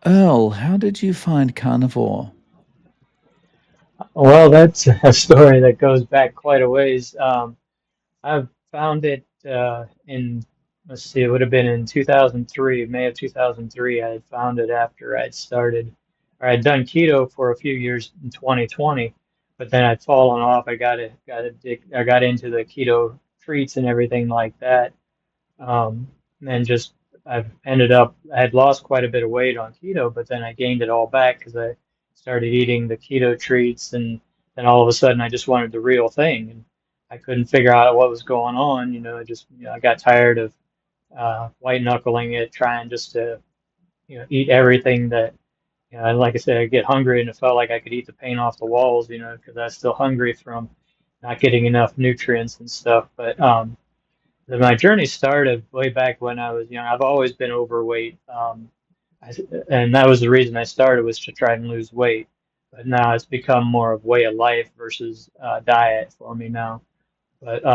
Earl, how did you find carnivore? Well, that's a story that goes back quite a ways. I found it let's see, it would have been in 2003, May of 2003. I had found it after I'd started, or I'd done keto for a few years in 2020, but then I'd fallen off. I got into the keto treats and everything like that. And just I had lost quite a bit of weight on keto, but then I gained it all back because I started eating the keto treats, and then all of a sudden I just wanted the real thing, and I couldn't figure out what was going on. I got tired of white knuckling it, trying just to eat everything that and like I said, I get hungry, and it felt like I could eat the paint off the walls, because I was still hungry from not getting enough nutrients and stuff. But my journey started way back when I was young. I've always been overweight, I, and that was the reason I started, was to try and lose weight. But now it's become more of way of life versus diet for me now. But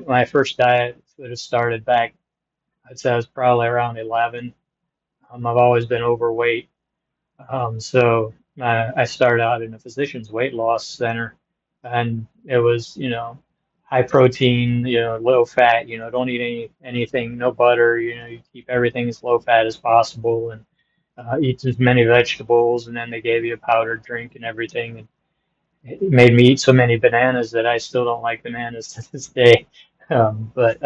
my first diet would have started back, I'd say I was probably around 11. I've always been overweight, so I started out in a physician's weight loss center, and it was, high protein, low fat, don't eat anything, no butter, you keep everything as low fat as possible, and eat as many vegetables, and then they gave you a powdered drink and everything. And it made me eat so many bananas that I still don't like bananas to this day. But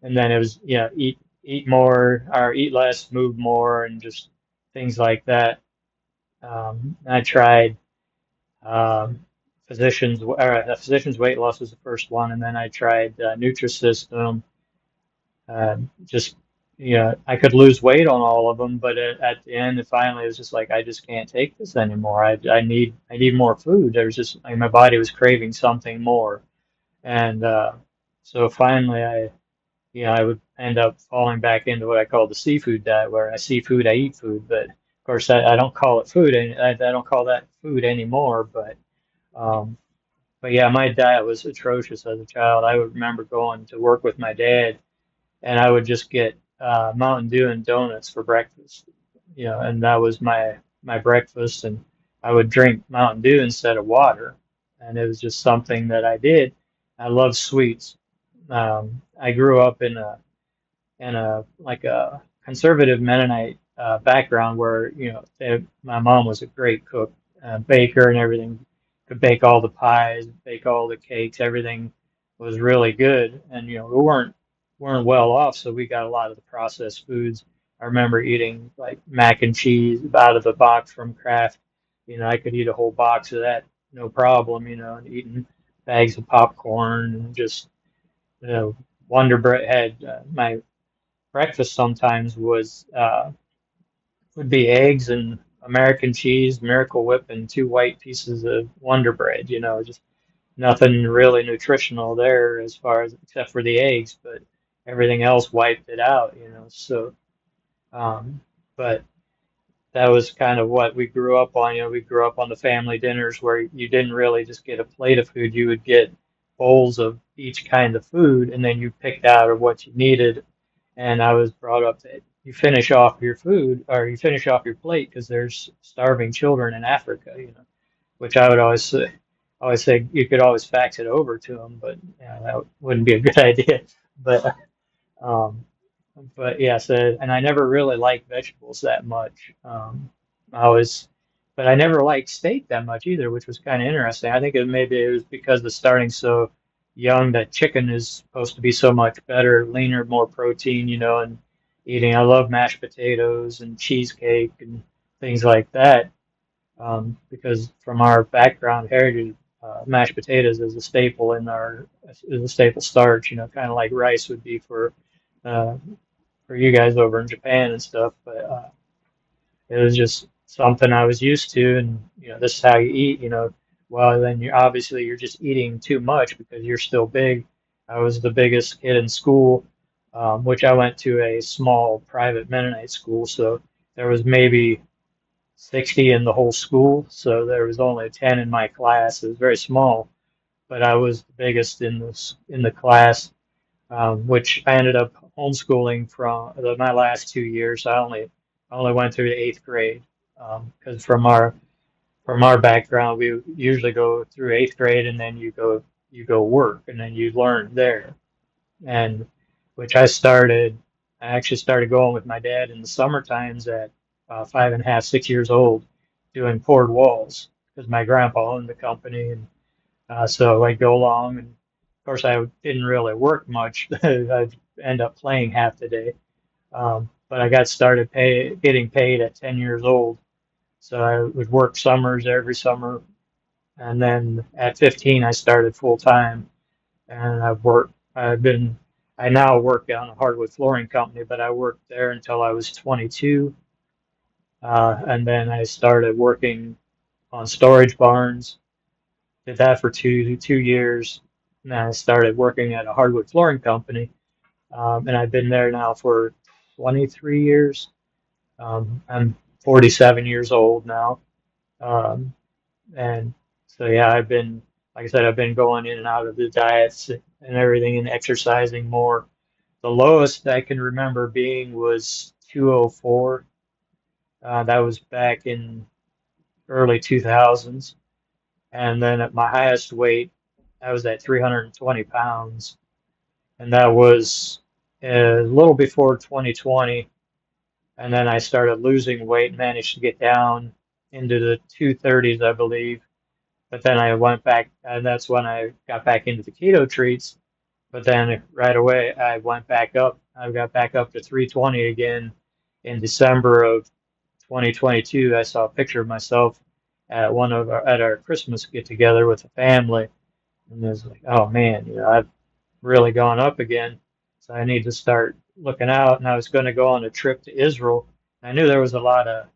and then it was, eat more or eat less, move more, and just things like that. I tried um, physician's weight loss was the first one, and then I tried Nutrisystem. Just I could lose weight on all of them, but at the end, it finally was just like I just can't take this anymore. I need more food. There was just like my body was craving something more, and so finally I would end up falling back into what I call the seafood diet, where I see food, I eat food. But of course, I don't call it food, and I don't call that food anymore. Um, but yeah, my diet was atrocious as a child. I would remember going to work with my dad, and I would just get Mountain Dew and donuts for breakfast. And that was my breakfast, and I would drink Mountain Dew instead of water, and it was just something that I did. I love sweets. I grew up in a like a conservative Mennonite background where my mom was a great cook, baker and everything. Could bake all the pies, bake all the cakes. Everything was really good, and we weren't well off, so we got a lot of the processed foods. I remember eating like mac and cheese out of the box from Kraft. I could eat a whole box of that, no problem. And eating bags of popcorn and just you know Wonder Bread. Had my breakfast sometimes was would be eggs and American cheese, Miracle Whip, and two white pieces of Wonder Bread. Just nothing really nutritional there as far as except for the eggs, but everything else wiped it out. So, um, but that was kind of what we grew up on. We grew up on the family dinners where you didn't really just get a plate of food, you would get bowls of each kind of food, and then you picked out of what you needed. And I was brought up that you finish off your food or you finish off your plate because there's starving children in Africa, which I would always say you could always fax it over to them, but that wouldn't be a good idea. But um, but yeah, so and I never really liked vegetables that much. I was, but I never liked steak that much either, which was kind of interesting. I think maybe it was because the starting so young that chicken is supposed to be so much better, leaner, more protein, and eating. I love mashed potatoes and cheesecake and things like that, because from our background heritage, mashed potatoes is a staple is a staple starch, kind of like rice would be uh, for you guys over in Japan and stuff. But it was just something I was used to, and this is how you eat. Well, then you're just eating too much because you're still big. I was the biggest kid in school, which I went to a small private Mennonite school, so there was maybe 60 in the whole school, so there was only 10 in my class. It was very small, but I was the biggest in the class, which I ended up homeschooling from my last 2 years. I only I only went through the eighth grade because from our background, we usually go through eighth grade and then you go work and then you learn there. And which I actually started going with my dad in the summer times at 5.5, 6 years old, doing poured walls because my grandpa owned the company, and so I'd go along, and of course I didn't really work much. I'd end up playing half the day, but I got started getting paid at 10 years old. So I would work summers every summer, and then at 15 I started full time, and I now work on a hardwood flooring company, but I worked there until I was 22, and then I started working on storage barns. Did that for two years, and then I started working at a hardwood flooring company, and I've been there now for 23 years. I'm 47 years old now. Um, And so, yeah, like I said, I've been going in and out of the diets and everything and exercising more. The lowest I can remember being was 204. That was back in early 2000s. And then at my highest weight, I was at 320 pounds. And that was a little before 2020. And then I started losing weight, managed to get down into the 230s, I believe. But then I went back, and that's when I got back into the keto treats. But then right away, I went back up. I got back up to 320 again in December of 2022. I saw a picture of myself at our Christmas get together with the family, and it was like, oh man, I've really gone up again. So I need to start looking out. And I was going to go on a trip to Israel. I knew there was a lot of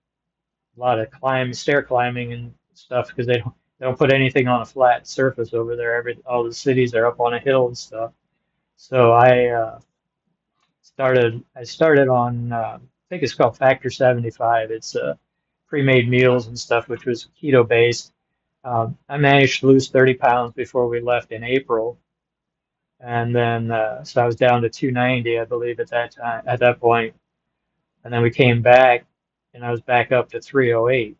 stair climbing and stuff because they don't put anything on a flat surface over there. All the cities are up on a hill and stuff. So I started on I think it's called Factor 75. It's pre-made meals and stuff, which was keto based. I managed to lose 30 pounds before we left in April, and then so I was down to 290, I believe, at that point. And then we came back, and I was back up to 308,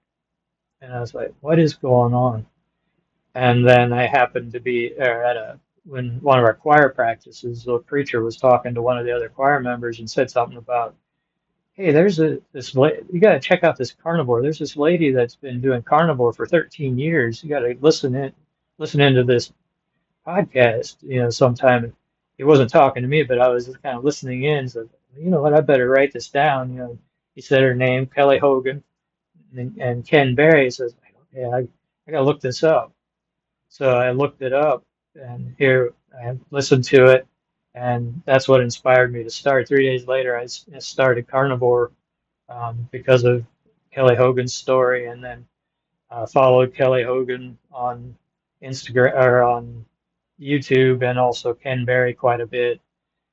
and I was like, what is going on? And then I happened to be when one of our choir practices, the preacher was talking to one of the other choir members and said something about, hey, you got to check out this carnivore. There's this lady that's been doing carnivore for 13 years. You got to listen into this podcast, sometime. He wasn't talking to me, but I was just kind of listening in. So, you know what, I better write this down. He said her name, Kelly Hogan, and Ken Berry. Says, okay, I got to look this up. So I looked it up, and here I listened to it, and that's what inspired me to start. 3 days later, I started carnivore because of Kelly Hogan's story, and then followed Kelly Hogan on Instagram or on YouTube, and also Ken Berry quite a bit.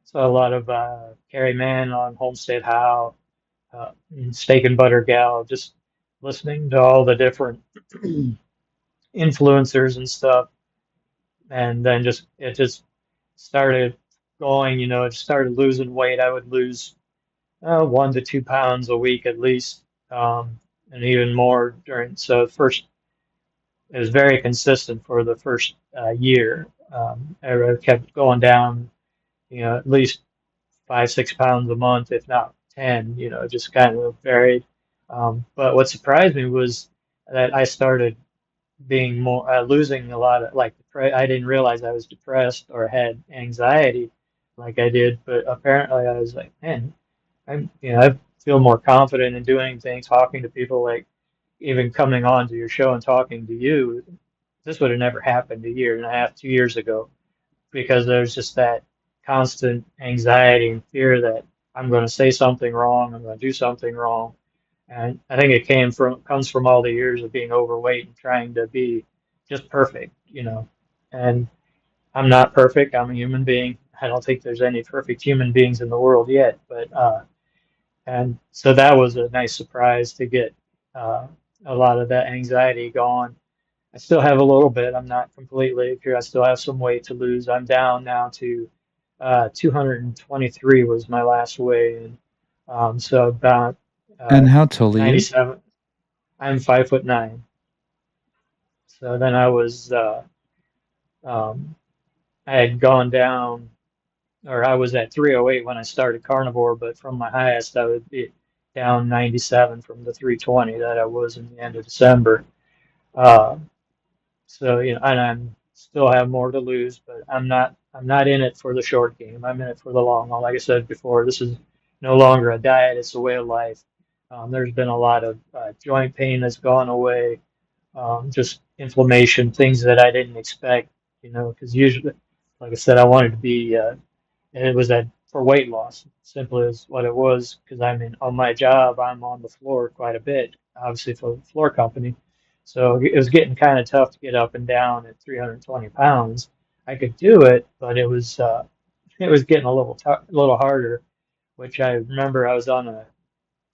So a lot of Carrie Mann on Homestead How, and Steak and Butter Gal, just listening to all the different influencers and stuff, and then it just started going. It started losing weight. I would lose 1 to 2 pounds a week at least, and even more during. So first, it was very consistent for the first year. I kept going down, at least 5, 6 pounds a month, if not 10. It just kind of varied. But what surprised me was that I started being more losing a lot of like I didn't realize I was depressed or had anxiety like I did, but apparently I was like, man, I feel more confident in doing things, talking to people, like even coming on to your show and talking to you. This would have never happened a year and a half, 2 years ago, because there's just that constant anxiety and fear that I'm going to say something wrong, I'm going to do something wrong. And I think it comes from all the years of being overweight and trying to be just perfect, And I'm not perfect. I'm a human being. I don't think there's any perfect human beings in the world yet, but and so that was a nice surprise to get uh, a lot of that anxiety gone. I still have a little bit. I'm not completely cure. I still have some weight to lose. I'm down now to 223 was my last weigh, and so about And uh, how tall are you? 97. I'm 5'9". So then um, I had gone down, or I was at 308 when I started carnivore, but from my highest, I would be down 97 from the 320 that I was in the end of December. Uh, so, and I'm still have more to lose, but I'm not in it for the short game. I'm in it for the long haul. Like I said before, this is no longer a diet, it's a way of life. There's been a lot of joint pain that's gone away, just inflammation, things that I didn't expect, because usually, like I said, I wanted to be, and it was that for weight loss, simply as what it was, because I mean, on my job, I'm on the floor quite a bit, obviously for the floor company. So it was getting kind of tough to get up and down at 320 pounds. I could do it, but it was getting a little harder, which I remember I was on a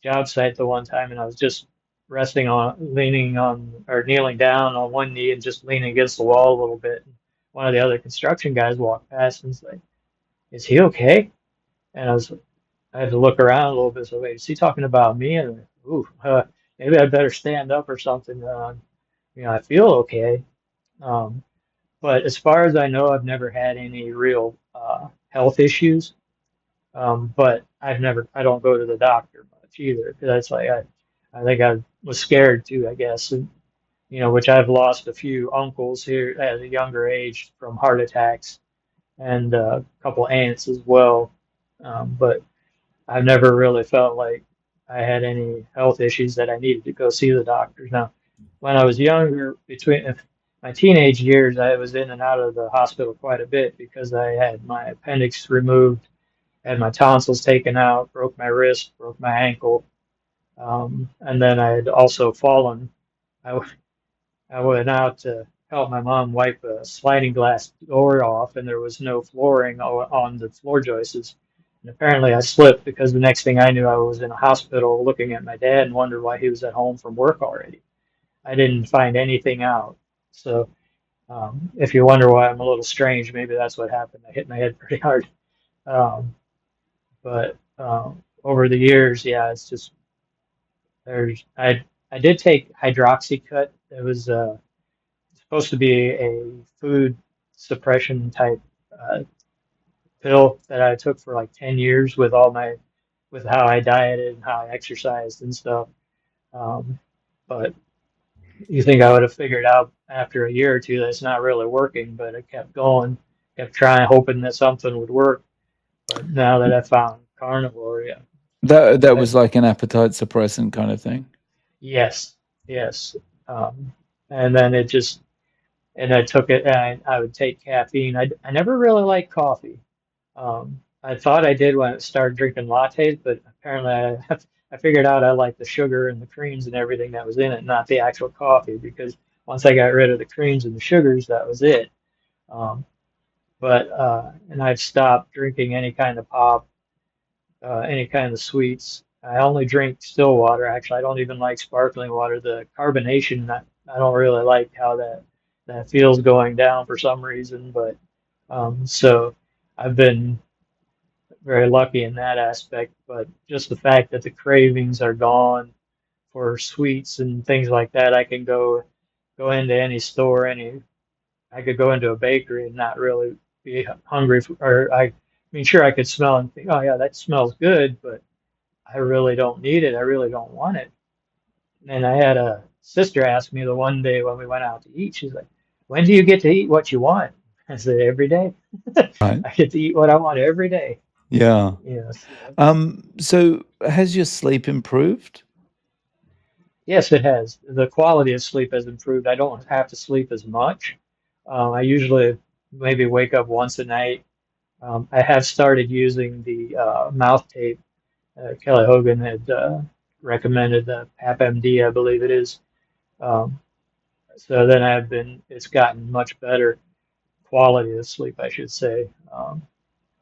job site the one time and I was just leaning on, or kneeling down on one knee and just leaning against the wall a little bit. One of the other construction guys walked past and was like, "Is he okay?" And I had to look around a little bit. So wait, is he talking about me? And ooh, maybe I better stand up or something. I feel okay. Um, but as far as I know, I've never had any real health issues. But I don't go to the doctor much either, because that's like I think I was scared too, I guess, and which I've lost a few uncles here at a younger age from heart attacks, and a couple aunts as well. But I've never really felt like I had any health issues that I needed to go see the doctors. Now, when I was younger, between my teenage years, I was in and out of the hospital quite a bit because I had my appendix removed, had my tonsils taken out, broke my wrist, broke my ankle, and then I had also fallen. I, I went out to help my mom wipe a sliding glass door off, and there was no flooring on the floor joists. And apparently, I slipped because the next thing I knew, I was in a hospital looking at my dad and wondered why he was at home from work already. I didn't find anything out. So, if you wonder why I'm a little strange, maybe that's what happened. I hit my head pretty hard. But over the years, yeah, it's just I did take hydroxycut. It was supposed to be a food suppression type uh, pill that I took for like 10 years with how I dieted and how I exercised and stuff. Um, but you think I would have figured out after a year or two that it's not really working, but I kept going, kept trying, hoping that something would work. But now that I found carnivore, yeah, That that, was like an appetite suppressant kind of thing. yes, yes. Um, and then and I took it, and I would take caffeine. I never really liked coffee. I thought I did when I started drinking lattes, but apparently I figured out I liked the sugar and the creams and everything that was in it, not the actual coffee, because once I got rid of the creams and the sugars, that was it. Um, and I've stopped drinking any kind of pop, any kind of sweets. I only drink still water. Actually, I don't even like sparkling water. The carbonation, I don't really like how that feels going down for some reason. But so I've been very lucky in that aspect. But just the fact that the cravings are gone for sweets and things like that, I can go into any store, I could go into a bakery and not really be hungry for, or I mean, sure, I could smell and think, oh yeah, that smells good, but I really don't need it. I really don't want it. And I had a sister ask me the one day when we went out to eat, she's like, when do you get to eat what you want? I said, every day. Right. I get to eat what I want every day. Yeah. Yes. So has your sleep improved? Yes, it has. The quality of sleep has improved. I don't have to sleep as much. I usually maybe wake up once a night. I have started using the mouth tape. Kelly Hogan had recommended the PAP-MD, I believe it is. Um, so then it's gotten much better quality of sleep, I should say.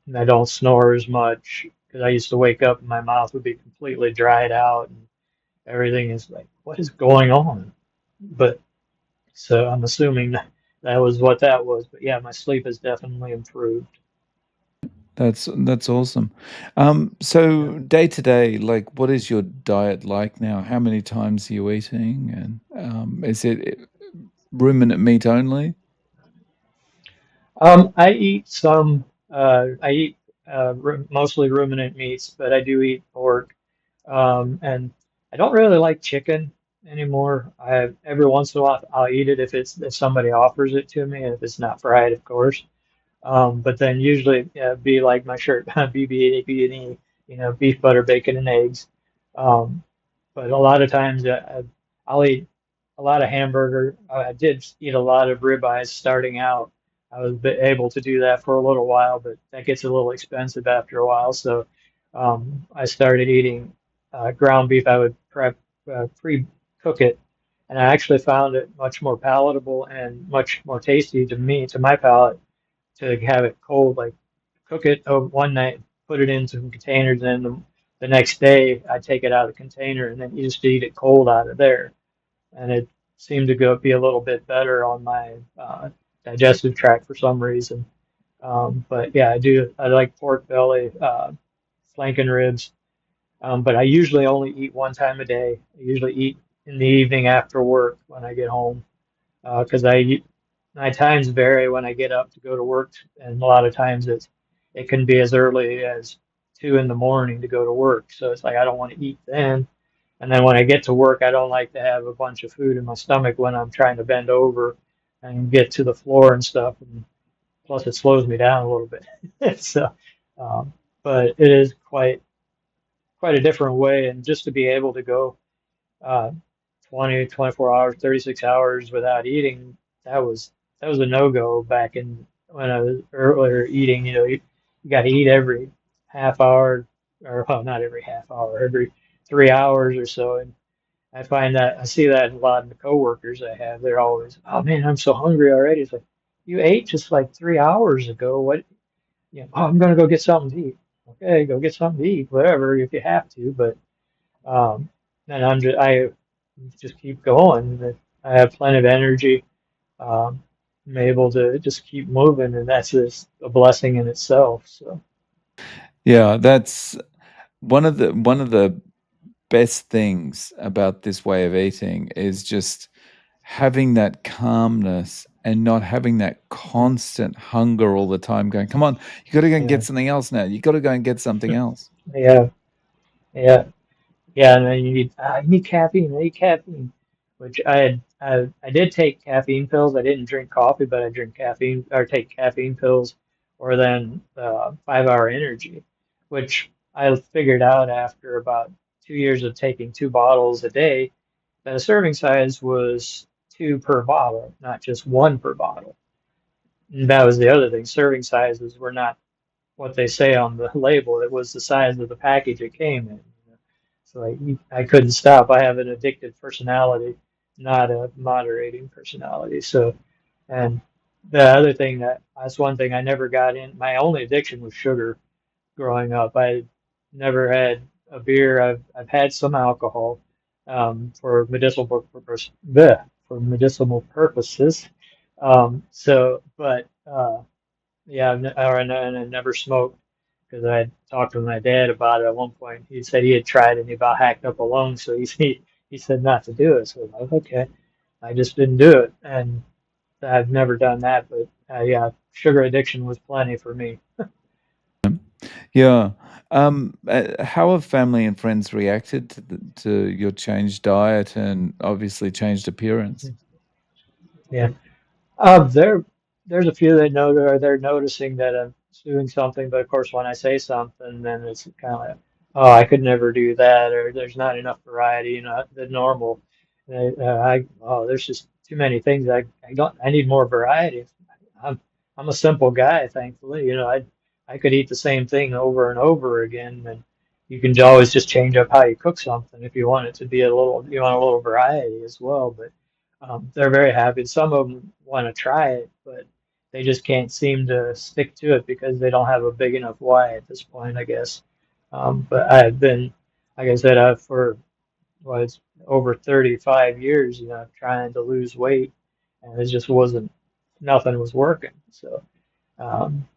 And I don't snore as much because I used to wake up and my mouth would be completely dried out and everything is like, what is going on? But so I'm assuming that was what that was. But yeah, my sleep has definitely improved. That's awesome. Yeah. So day to day, like, what is your diet like now? How many times are you eating, and is it ruminant meat only? I eat some. I eat mostly ruminant meats, but I do eat pork. And I don't really like chicken anymore. I every once in a while I'll eat it if somebody offers it to me, and if it's not fried, of course. But then usually be like my shirt, BB&E, beef, butter, bacon, and eggs. Um, but a lot of times I'll eat a lot of hamburger. I did eat a lot of ribeyes starting out. I was able to do that for a little while, but that gets a little expensive after a while. So I started eating ground beef. I would pre-cook it, and I actually found it much more palatable and much more tasty to me, to my palate, to have it cold, like cook it one night, put it in some containers, and then the next day I take it out of the container, and then you just eat it cold out of there. And it seemed to go be a little bit better on my digestive tract for some reason. But yeah, I do. I like pork belly, flank and ribs. But I usually only eat one time a day. I usually eat in the evening after work when I get home, because my times vary when I get up to go to work, and a lot of times it can be as early as 2 in the morning to go to work. So it's like I don't want to eat then, and then when I get to work, I don't like to have a bunch of food in my stomach when I'm trying to bend over and get to the floor and stuff. And plus, it slows me down a little bit. So, um, but it is quite a different way, and just to be able to go uh, 20, 24 hours, 36 hours without eating, that was a no-go back in when I was earlier eating. You got to eat every half hour, or well, not every half hour, every 3 hours or so. And I find that I see that in a lot of the coworkers I have. They're always, "Oh man, I'm so hungry already." It's like, you ate just like 3 hours ago. What? Oh, I'm gonna go get something to eat. Okay, go get something to eat, whatever, if you have to. But um, and I just keep going. I have plenty of energy. Um, I'm able to just keep moving, and that's just a blessing in itself. So Yeah, that's one of the best things about this way of eating is just having that calmness and not having that constant hunger all the time going, come on, you got to go and get yeah, something else now. You got to go and get something else. yeah, yeah. Yeah, and then you need caffeine. I need caffeine, which I did take caffeine pills. I didn't drink coffee, but I drink caffeine or take caffeine pills, or then 5 Hour Energy, which I figured out after about 2 years of taking 2 bottles a day that a serving size was two per bottle, not just one per bottle. And that was the other thing. Serving sizes were not what they say on the label. It was the size of the package it came in. So I couldn't stop. I have an addictive personality, not a moderating personality. So, and the other thing that's one thing I never got in. My only addiction was sugar growing up. I never had a beer. I've had some alcohol for for medicinal purposes. But yeah, and I never smoked because I had talked with my dad about it at one point. He said he had tried and he about hacked up a lung, so he said not to do it. So I was like, okay, I just didn't do it, and I've never done that. But yeah, sugar addiction was plenty for me. Yeah. How have family and friends reacted to your changed diet and obviously changed appearance? Yeah. There's a few that know that they're noticing that I'm doing something, but of course, when I say something, then it's kind of like, oh, I could never do that, or there's not enough variety, the normal. Oh, there's just too many things. I need more variety. I'm, I'm a simple guy, thankfully. I could eat the same thing over and over again, and you can always just change up how you cook something if you want it to be you want a little variety as well, but. They're very happy. Some of them want to try it, but they just can't seem to stick to it because they don't have a big enough why at this point, I guess. But I've been, like I said, for it's over 35 years, trying to lose weight, and it just wasn't, nothing was working. So, um,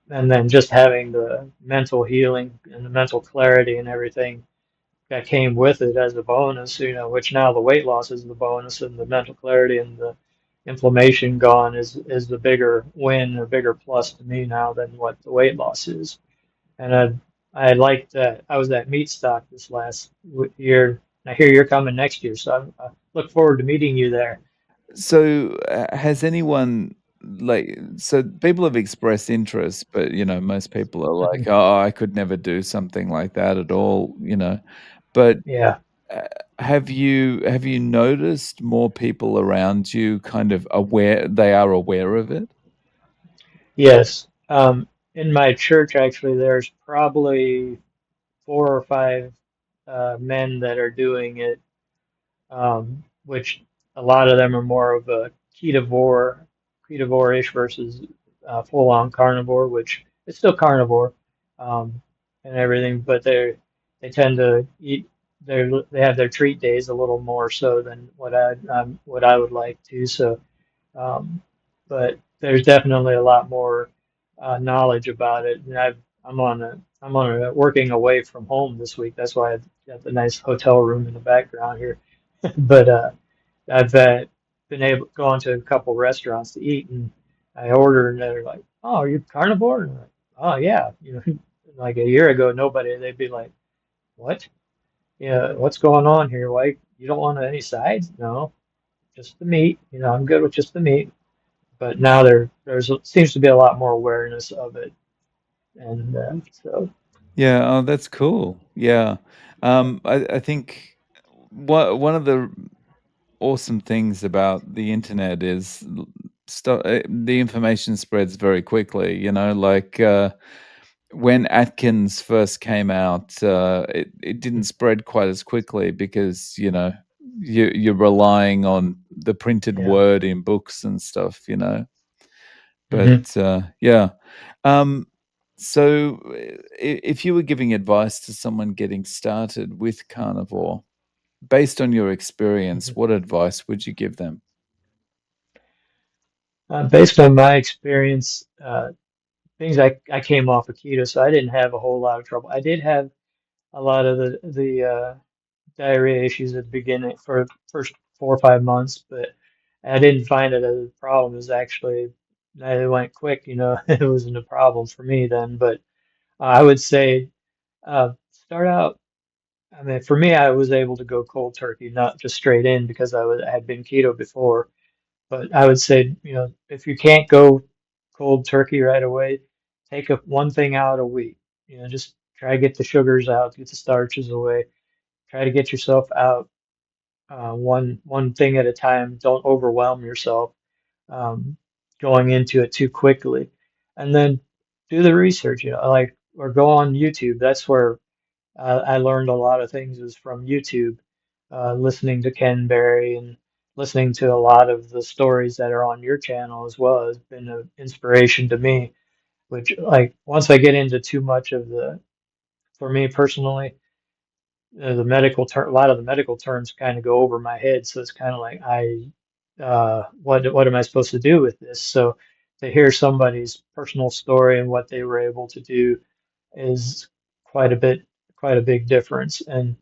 and then just having the mental healing and the mental clarity and everything that came with it as a bonus, which now the weight loss is the bonus, and the mental clarity and the inflammation gone is the bigger win or bigger plus to me now than what the weight loss is. And I liked that I was at meat stock this last year. And I hear you're coming next year, so I look forward to meeting you there. So, has anyone so people have expressed interest, but, most people are like, Mhm. "Oh, I could never do something like that at all," But, Yeah. uh, have you noticed more people around you kind of aware of it? Yes. In my church, actually, there's probably 4 or 5 men that are doing it, which a lot of them are more of a ketovore-ish versus full-on carnivore, which is still carnivore, um, and everything, but they tend to eat they have their treat days a little more so than what I would like to. So, um, but there's definitely a lot more knowledge about it, and I'm on a working away from home this week. That's why I've got the nice hotel room in the background here. But I've been able gone to a couple restaurants to eat, and I order, and they're like, "Oh, are you carnivore?" And I'm like, "Oh yeah." Like a year ago, nobody. They'd be like, "What? Yeah, what's going on here? Why you don't want any sides?" No, just the meat. I'm good with just the meat. But now there's seems to be a lot more awareness of it, and so Yeah, oh, that's cool. Yeah. I think one of the awesome things about the internet is the information spreads very quickly, like, when Atkins first came out, it didn't spread quite as quickly because, you're relying on the printed yeah. word in books and stuff, but, Hmm. yeah. Um, so, if you were giving advice to someone getting started with carnivore, based on your experience, what advice would you give them? Based on my experience, things I came off of keto, so I didn't have a whole lot of trouble. I did have a lot of the diarrhea issues at the beginning for first 4 or 5 months, but I didn't find it as a problem. It was actually it went quick, it wasn't a problem for me then. But I would say start out. I mean, for me, I was able to go cold turkey, not just straight in because I had been keto before. But I would say, if you can't go cold turkey right away, take one thing out a week. Just try to get the sugars out, get the starches away. Try to get yourself out one thing at a time. Don't overwhelm yourself um, going into it too quickly, and then do the research. Like or go on YouTube. That's where I learned a lot of things is from YouTube, listening to Ken Berry and listening to a lot of the stories that are on your channel as well has been an inspiration to me. Which, like, once I get into too much of for me personally, a lot of the medical terms kind of go over my head. So it's kind of like what am I supposed to do with this? So to hear somebody's personal story and what they were able to do is quite a bit, quite a big difference. And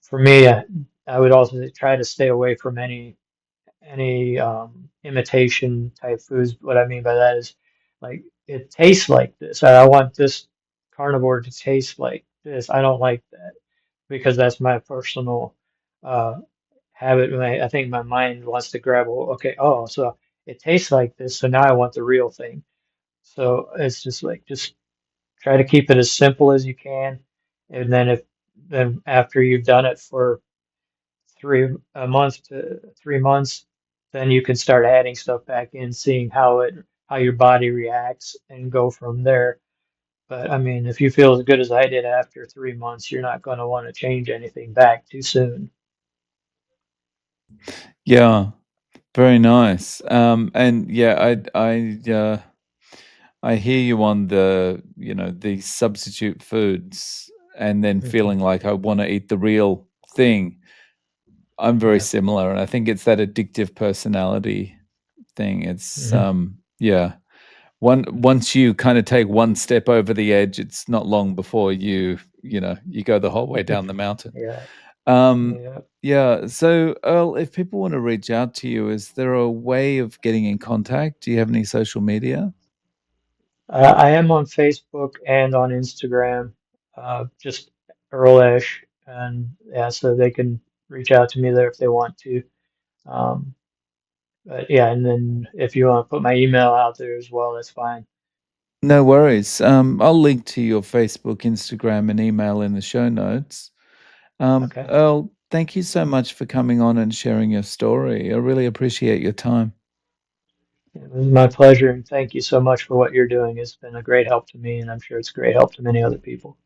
for me, I would also try to stay away from any imitation type foods. What I mean by that is like it tastes like this. I want this carnivore to taste like this. I don't like that because that's my personal uh, habit. I think my mind wants to grab, well, okay, oh, so it tastes like this, so now I want the real thing. So it's just like just try to keep it as simple as you can, and then after you've done it for a month to 3 months, then you can start adding stuff back in, seeing how your body reacts, and go from there. But I mean, if you feel as good as I did after 3 months, you're not going to want to change anything back too soon. Yeah, very nice. And yeah, I hear you on the substitute foods and then Hmm. feeling like I wanna eat the real thing. I'm very Yeah. similar, and I think it's that addictive personality thing. It's, Hmm. yeah. once you kind of take one step over the edge, it's not long before you go the whole way down the mountain. Yeah, Um, yeah. yeah. So, Earl, if people want to reach out to you, is there a way of getting in contact? Do you have any social media? I am on Facebook and on Instagram, just Earlish, and yeah, so they can reach out to me there if they want to. Um, but yeah, and then if you want to put my email out there as well, that's fine. No worries. I'll link to your Facebook, Instagram, and email in the show notes. Okay. Earl, thank you so much for coming on and sharing your story. I really appreciate your time. It was my pleasure, and thank you so much for what you're doing. It's been a great help to me, and I'm sure it's a great help to many other people.